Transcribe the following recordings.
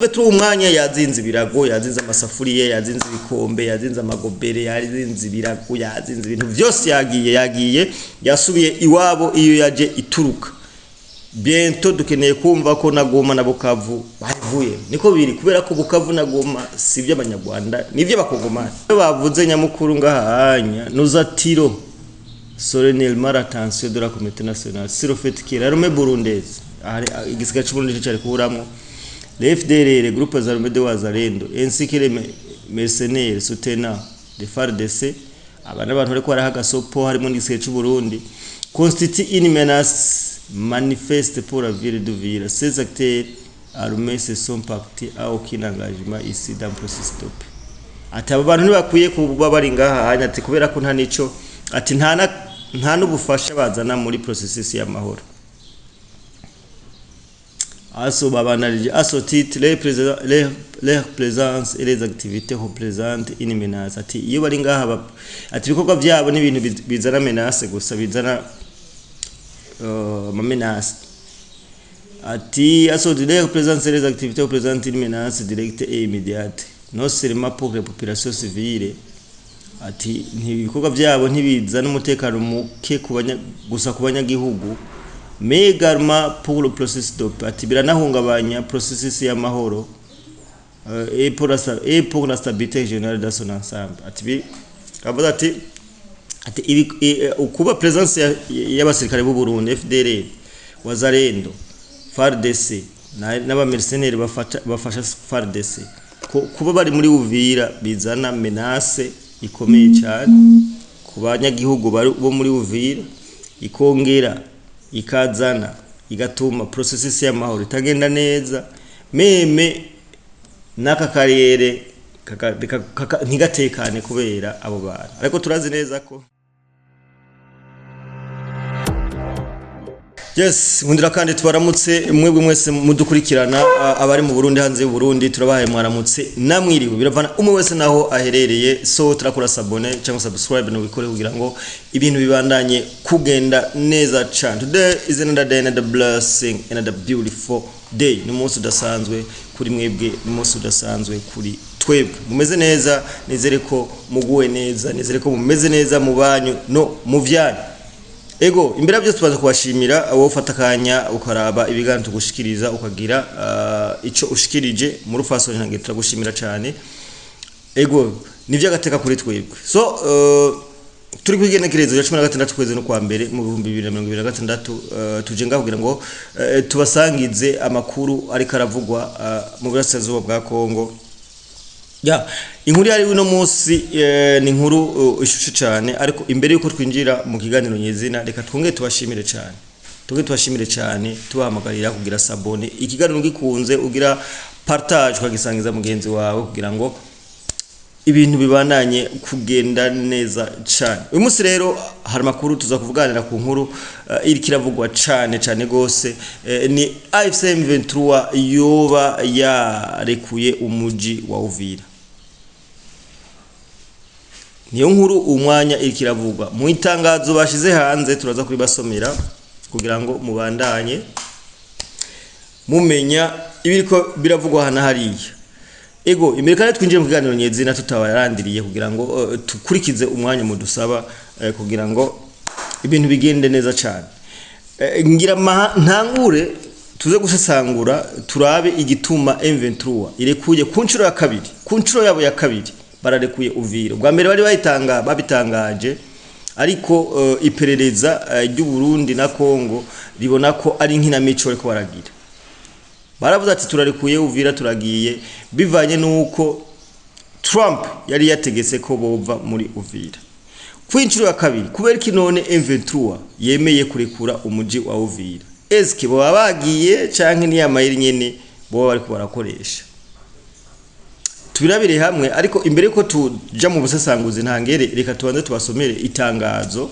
Petro umwanya yazinze ibirago, yazinze amasafuriye, yazinze ibikombe, yazinze amagobere, yazinze ibirago, yazinze ibintu byose yagiye yasubiye iwabo iyo yaje ituruka. Biento dukeneye kumva ko na Goma na Bukavu bavuye. Niko biri kubera ko Bukavu na Goma sivyo abanyarwanda, nivyo bakongomana. Bavuze nyamukuru ngahanya nuzatiro solennellement l'attention de la communauté nationale sur le fait que l'armée burundaise igisiga cy'Uburundi cyari kuburamwo les FDLR, les groupes armés de Wazalendo, ainsi que les mercenaires soutenant les FARDC, abana abantu bariko barahaga sopo harimo n'igisiga cy'Uburundi, constitue une menace manifeste pour la ville d'Uvira. Ces acteurs armés se sont partis à aucun engagement ici dans le processus stop. Ati aba bantu ntibakwiye kuba bari ngaha hanya ati kubera ko nta nico ati nta n'ubufasha bazana muri processus y'amahoro. Aso babanarije aso titre les présence et les activités représentent une menace. Ati iyo bari ngaha ati ibikorwa byabo n'ibintu bizana menace gusa bizana menace. Ati aso les présence et les activités représentent une menace directe et immédiate non seulement pour les populations civiles. Ati ibikorwa byabo ntibizana umutekano muke gusa ku banyagihugu, mais également pour le processus stop. Ati biranahungabanya processus y'amahoro et pour la stabilité générale dans son ensemble. Ati kavuga ati ukuba presence y'abasirikare b'u Burundi FDLR, Wazalendo, FARDC n'aba mercenaires bafasha FARDC kuba bari muri Uvira bizana menace ikomeye cyane ku banyagihugu bo muri Uvira, ikongera ikazana igatuma processus y'amahoro itagenda neza, meme naka karere ntigatekane kubera abo bantu. Ariko turazi neza ko yes mundira kandi twaramutse mwebwe mwese mudukurikirana abari mu Burundi hanze y'u Burundi, turabahaye mwaramutse namwiriwe biravana umwe wese naho aherereye. So turakora sabone cyangwa subscribe no bikore kugira ngo ibintu bibandanye kugenda neza cyane. Today is another day, another blessing, another beautiful day. Ni umunsi udasanzwe kuri mwebwe, ni umunsi udasanzwe kuri twebwe. Mumeze neza, nizere ko muguwe neza, nizere ko mumeze neza mu banyu no mu vyanyu. Ego imbere byose tubaza kubashimira abo ufata kanya ukaraba ibiganiro tugushikiriza ukagira ico ushikirije muri faso ntange turagushimira cyane. Ego nivyo agateka kuri twebwe. So turi kwigenekerezo ya 16 kwezi no kwa mbere mu 2026 tuje ngaho kugira ngo tubasangize amakuru ari karavugwa mu burasirazuba bwa Kongo. Inkuru yari uno munsi ni inkuru ishushe cyane, ariko imbere yuko twinjira mu kiganiro nyezina reka twongere tubashimire cyane tubahamagarira kugira sabone ikiganiro gikunze ugira partage ukagisangiza mugenzi wawe kugira ngo ibintu bibandanye kugenda neza cyane. Uyu munsi rero hari makuru tuza kuvuganira ku nkuru iri kiravugwa cyane gose, ni AFC M23 yoba yarekuye umuji wa Uvira. Niyo nkuru umwanya iri kiravugwa mu itangazo bashize hanze, turaza kuri basomera kugira ngo mubandanye mumenya ibiriko biravugwa hana hariya. Ego imbere kandi twinjire mu kiganiro nyezina tutabarandiriye kugira ngo tukurikize umwanya mudusaba kugira ngo ibintu bigende neza cyane. Ngira ntangure tuze gusesangura turabe igituma M23 irekuye ku nshuro ya kabiri, ku nshuro yabo ya kabiri bararekuye Uvira. Bwa mbere bari babitangaje, ariko iperereza ry'u Burundi na Kongo ribona ko ari nkinamico ariko baragira. Baravuze ati turarekuye Uvira turagiye, bivanye nuko Trump yari yategetse ko bova muri Uvira. Ku inshuro ya kabiri kubera ki none M23 yemeye kurekura umuji wa Uvira? Eske bo bagiye canke ni yamayiri nyene bo bari barakoresha? Tubirabire hamwe, ariko imbere ko tuja mu busesanguzi ntangere reka tubanze tubasomere itangazo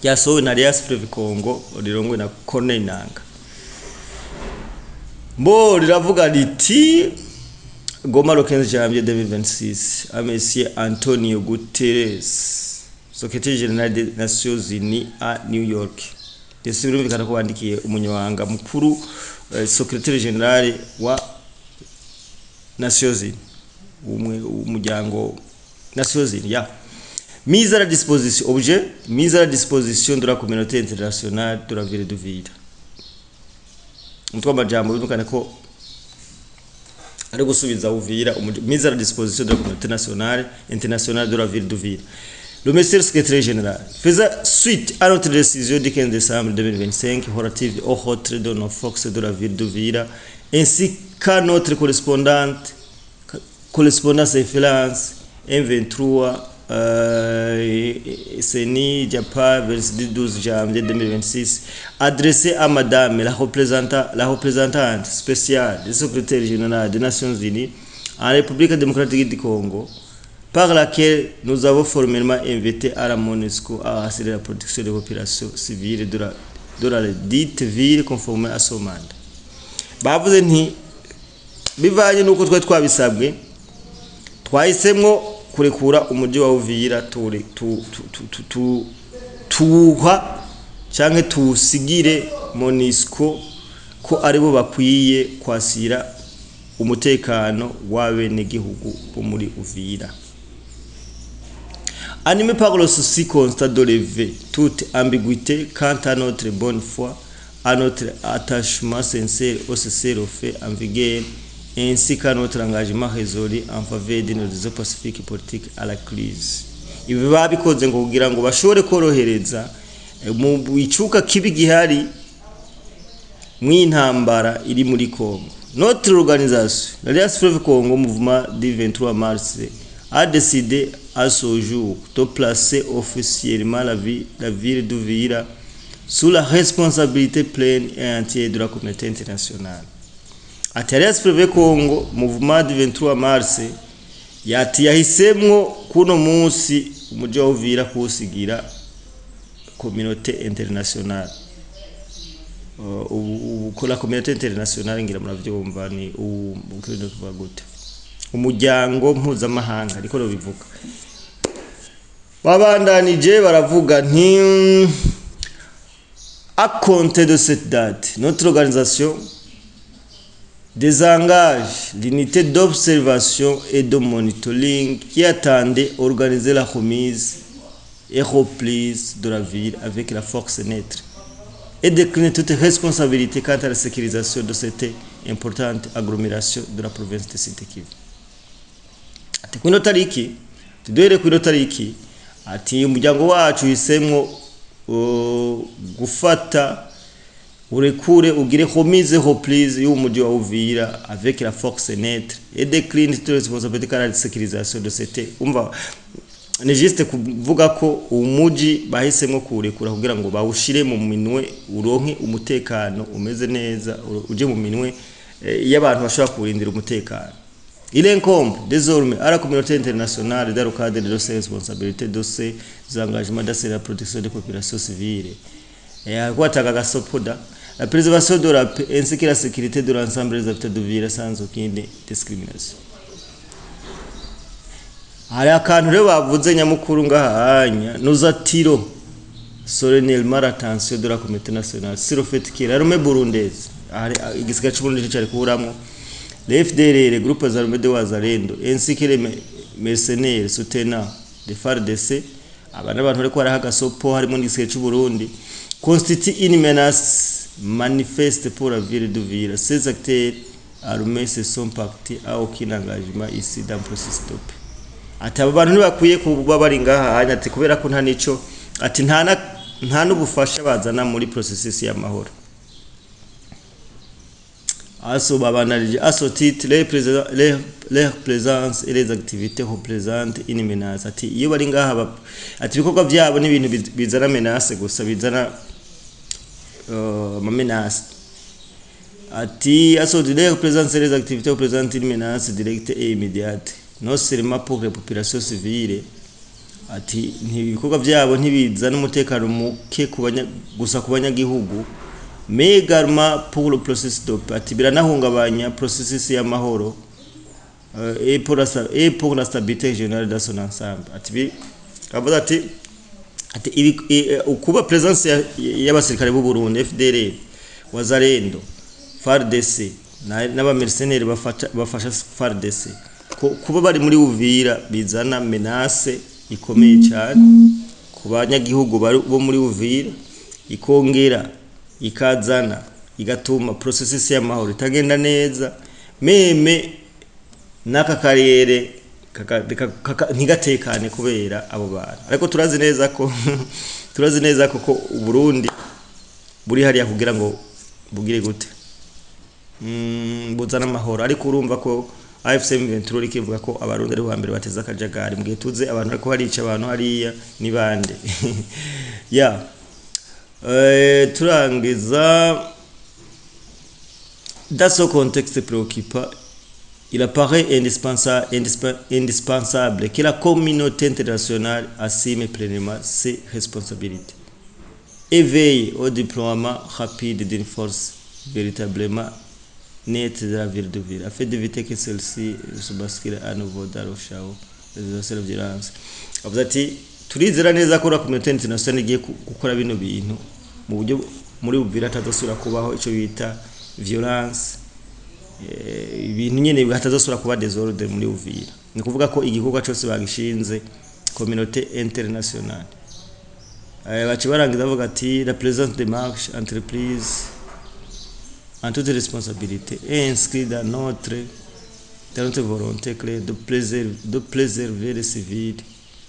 ryasohowe na Alliance Fleuve Congo rirongwe na Corneille Nangaa. Mbo riravuga riti Goma le 15 janvier 2026 à Monsieur Antonio Guterres, secrétaire général des Nations Unies à New York. Desubirumvikana ko bandikiye umunyamabanga mukuru secrétaire général wa Nations Unies umuryango Nations Unies ya mise à la disposition objet mise à la disposition de la communauté internationale de la ville d'Uvira. Mutwa majambo bimukane ko ari gusubiza Uvira mise à la disposition de la communauté internationale de la ville d'Uvira. Le ministère secrétaire général faisait suite à notre décision du 15 décembre 2025 relative au retrait de nos forces de la ville d'Uvira ainsi qu'à notre correspondance référence M23 CENI Japa vers 12 janvier 2026 adressé à madame la représentante spéciale du secrétaire général des Nations Unies en République démocratique du Congo, par laquelle nous avons formellement invité à la MONUSCO à assurer la protection des populations civiles de la dite ville conformément à son mandat. Bavuze nti bivanye nuko twabisabwe twahisemwo kurekura umujyi wa Uvira tuha canke tusigire MONUSCO ko aribo bakwiye kwasira umutekano w'abene gihugu bo muri Uvira. Animé par le souci constant de lever toute ambiguïté quant à notre bonne foi, à notre attachement sincère au cessez-le-feu en vigueur, ainsi qu'à notre engagement résolu en faveur d'une résolution pacifique politique à la crise. Ibi babikoze ngo kugira ngo bashobore korohereza mu bicuka kibi gihari mw'intambara iri muri Congo. Notre organisation, l'Alliance Fleuve Congo Mouvement du 23 mars, a décidé à ce jour de placer officiellement la ville d'Uvira sous la responsabilité pleine et entière de la communauté internationale. L'Alliance Fleuve Congo Mouvement du 23 mars yahisemwo kuno munsi umujyi wa Uvira kuwusigira communauté internationale. La communauté internationale ngira muravyumva ni ukwirinda kuvuga gute umuryango mpuzamahanga ariko no bivuga babandanije baravuga nti à compter de cette date notre organisation désengage l'unité d'observation et de monitoring qui attendait organiser la remise et reprise de la ville avec la force neutre et décliner toute responsabilité quant à la sécurisation de cette importante agglomération de la province de Sud-Kivu. Ati kuno tariki tudere kuno tariki ati umuryango wacu hisemwo gufata urekure ugire remise reprise y'umujyi wa Uvira avec la force neutre et décline toute responsabilité quant à la sécurisation de cette umva ni juste kuvuga ko umujyi bahisemwo kurekura kugira ngo bawushire mu minwe uronke umutekano umeze neza uje mu minwe y'abantu bashobora kurindira umutekano. Il incombe désormais à la communauté internationale dans le cadre de ses responsabilités de ses engagements d'assurer la protection des populations civiles et à quoi tagagasopoda la préservation de la paix ainsi que la sécurité de l'ensemble des habitants d'Uvira sans aucune discrimination. Hari akantu rero bavuze nyamukuru ngahanya nous attirons solennellement l'attention de la communauté nationale sur le fait que l'armée burundaise igisirikare cy'Uburundi cyari kuburamwo les FDLR, les groupes armés de Wazalendo ainsi que les mercenaires soutenant les FARDC abana abantu bariko barahaga sopo harimo n'igisirikare cy'Uburundi constitue une menace manifeste pour la ville d'Uvira. Ces acteurs armés se sont partis à aucun engagement ici dans le processus de paix. Ati aba bantu ntibakwiye kuba bari ngaha ati kubera ko nta nico ati nta n'ubufasha bazana muri processus y'amahoro. Aso babanarije aso titre les présence et les activités représentent une menace. Ati iyo bari ngaha ati ibikorwa byabo ni ibintu bizana menace gusa bizana menace. Ati aso les présence et les activités représentent une menace directe et immédiate non seulement pour les populations civiles. Ati ibikorwa byabo ntibizana umutekano muke gusa ku banyagihugu mais également pour le processus de paix. Ati biranahungabanya processus y'amahoro et pour la stabilité générale dans son ensemble. Ati kavuga ati ukuba presence y'abasirikare b'u Burundi FDLR, Wazalendo, FARDC n'abamercenaires bafasha FARDC kuba bari muri Uvira bizana menace ikomeye cyane ku banyagihugu bo muri Uvira, ikongera ikazana igatuma processes y'amahoro itagenda neza, meme n'aka karere ntigatekane kubera abo bantu. Ariko turazi neza ko Burundi buri hariya kugira ngo bugire gute buzana amahoro. Ariko urumva ko AFC M23 ikivuga ko abarundi ari wa mbere bateza akajagari, mugihe tuze abantu ariko harica abantu hariya ni bande. Turangiza. Dans ce contexte préoccupant, il apparaît indispensable que la communauté internationale assume pleinement ses responsabilités et veille au déploiement rapide d'une force véritablement nette de la ville de Uvira, afin d'éviter que celle-ci se bascule à nouveau dans le chaos de violence. Avuze ati turizera neza ko la communauté internationale igiye gukora bino bintu mu buryo muri Uvira atazosura kubaho ico bita violence, ibintu nyene bihatazosura kuba desordre muri Uvira. Ni kuvuga ko igikorwa cyose bagishinze communauté internationale baci barangiza bavuga ati la présence des marches entreprises en toute responsabilité et inscrit dans notre volonté claire de préserver les civils,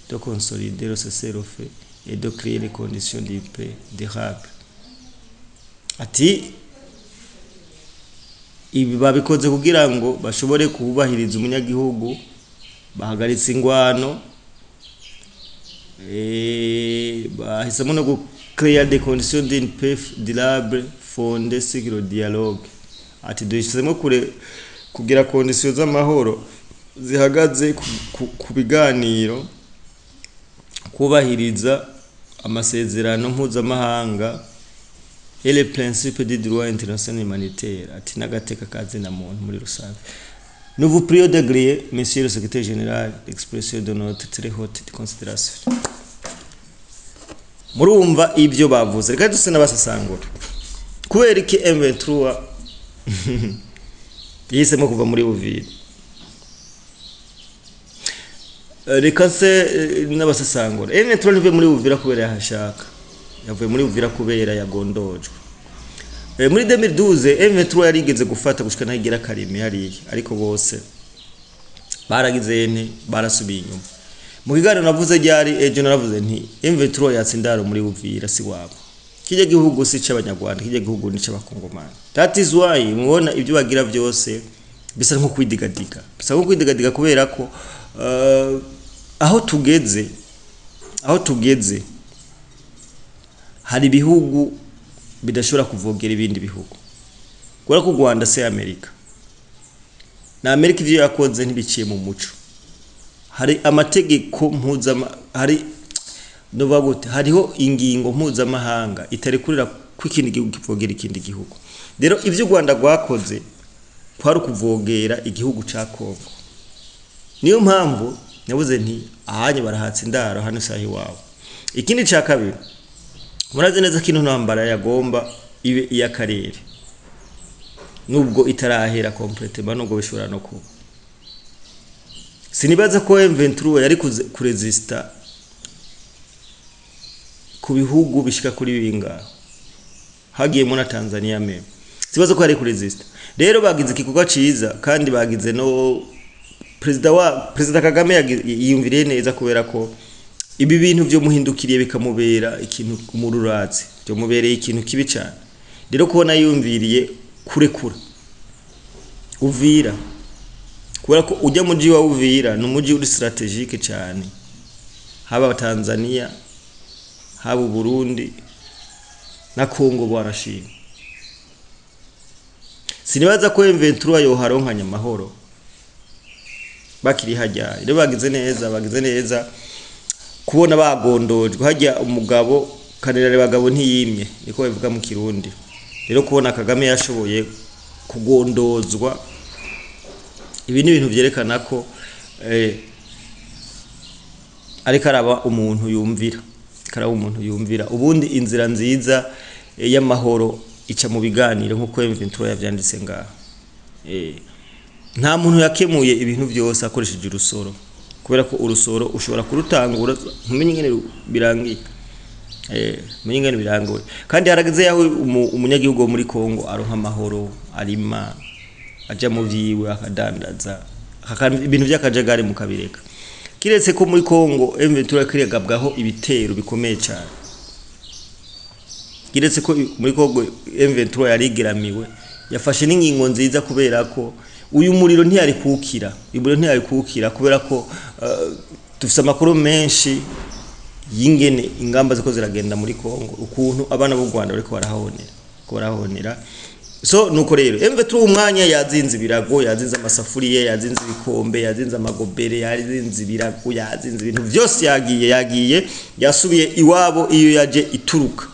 de consolider le cessez-le-feu et de créer les conditions de paix durable. Ati ibi babikoze kugira ngo bashobore kubahiriza umunyagihugu, bahagaritse ingwano, bahisemo no créer des conditions d'une paix durable fondée sur le dialogue. Ati duhisemo kugira conditions z'amahoro zihagaze ku biganiro, kubahiriza amasezerano mpuzamahanga et les principes du droit international humanitaire. Ati n'agateka kazina muntu muri rusange. Nous vous prions d'agréer, monsieur le secrétaire général, l'expression de notre très haute considération. Murumva ibyo bavuze, reka duse n'abasasangura kubera iki M23 yihisemo kuva muri Uvira. Reka se n'abasasangura M23 nive muri Uvira kubera yahashaka, yavuye muri Uvira kubera yagondojwe. Muri 2012 M23 yarigeze gufata gushika nahigira Karime hariya, ariko bose baragize barasubiye inyuma. Mu kiganiro navuze ryari ejo naravuze nti M23 yatsindaro muri Uvira si wabo. Kijya gihugu si cy'abanyarwanda, kijya gihugu ni cy'abakongomani. That is why mubona ibyo bagira byose bisa nko kwidigadiga. Bisa nko kwidigadiga kubera ko aho tugeze hari ibihugu bidashobora kuvogera ibindi bihugu. Kubera ko Rwanda se Amerika. Na Amerika ivyo yakoze ntibiciye mu muco. Hari amategeko hariho ingingo mpuzamahanga itarekurira ko ikindi gihugu kivogera ikindi gihugu. Rero ivyo Rwanda rwakoze kwari kuvogera igihugu ca Kongo. Niyo mpamvu nabuze nti ahanye barahatse indaro hano sahi wabo. Ikindi ca kabiri, muraze neza kino ntambara yagomba ibe iyakarere. Nubwo itarahera completement, nubwo bishobora no kuba. Sinibaza ko M23 yari kuresista ku bihugu bishika kuri binga. Hagiyemo na Tanzania meme. Sibaza ko yari kuresista. Rero bagize igikorwa ciza kandi bagize no President Kagame yiyumviriye neza kubera ko ibi bintu byo muhindukiriye bikamubera ikintu umururatse, byo mubereye ikintu kibi cyane. Rero kubona yumviriye kurekura Uvira, kubera ko ujya mu mujyi wa Uvira ni umujyi uri strategique cyane, haba Tanzania, haba Burundi na Kongo barashima. Sinibaza ko M23 yoharonkanya amahoro bakiri hajya. Rero bagize neza kubona bagondojwe hajya umugabo kanera bagabo ntiyimye, niko bivuga mu Kirundi. Rero kubona Kagame yashoboye kugondozwa, ibi ni ibintu byerekana ko ariko araba umuntu yumvira, ubundi inzira nziza y'amahoro ica mu biganiro nkuko M23 yavyanditse ngaha. nta muntu yakemuye ibintu byose akoresheje urusoro kubera ko urusoro ushobora kurutangura ntumenye ingene birangiye menye ingene birangoye kandi harageze yaho umunyagihugu muri Kongo aronka amahoro arima aja mu vyiwe akadandaza ibintu by'akajagari mu kabireka kiretse ko muri Kongo M23 kirigabwaho ibitero bikomeye cyane kiretse ko muri Kongo M23 yarigeramiwe yafashe n'ingingo nziza kubera ko uyu muriro ntiyari kukira kubera ko dufite amakuru menshi yingene ingamba ziko ziragenda muri Kongo ukuntu abana b'u Rwanda bariko barahonera so nuko rero M23 umwanya yazinze ibirago yazinze amasafuriye yazinze ibikombe yazinze amagobere yazinze ibirago yazinze ibintu byose yagiye yasubiye iwabo iyo yaje ituruka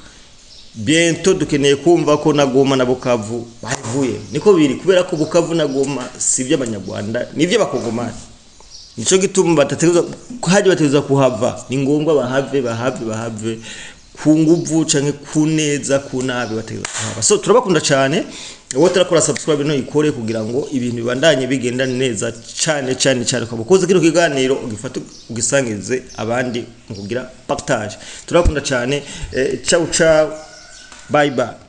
biento dukeneye kumva ko na Goma na Bukavu bavuye niko biri kubera ko Bukavu na Goma sivyo abanyarwanda nivyo bakogomana nico gituma batateza kuhava ni ngombwa bahave ku nguvu canke kuneza kunabe bategeza kuhava so turabakunda cyane wowe turakora subscribe no ikore kugira ngo ibintu bibandanye bigenda neza cyane ukabukoze kino kiganiro ugifata ugisangize abandi mu kugira partage turabakunda cyane ciao bye bye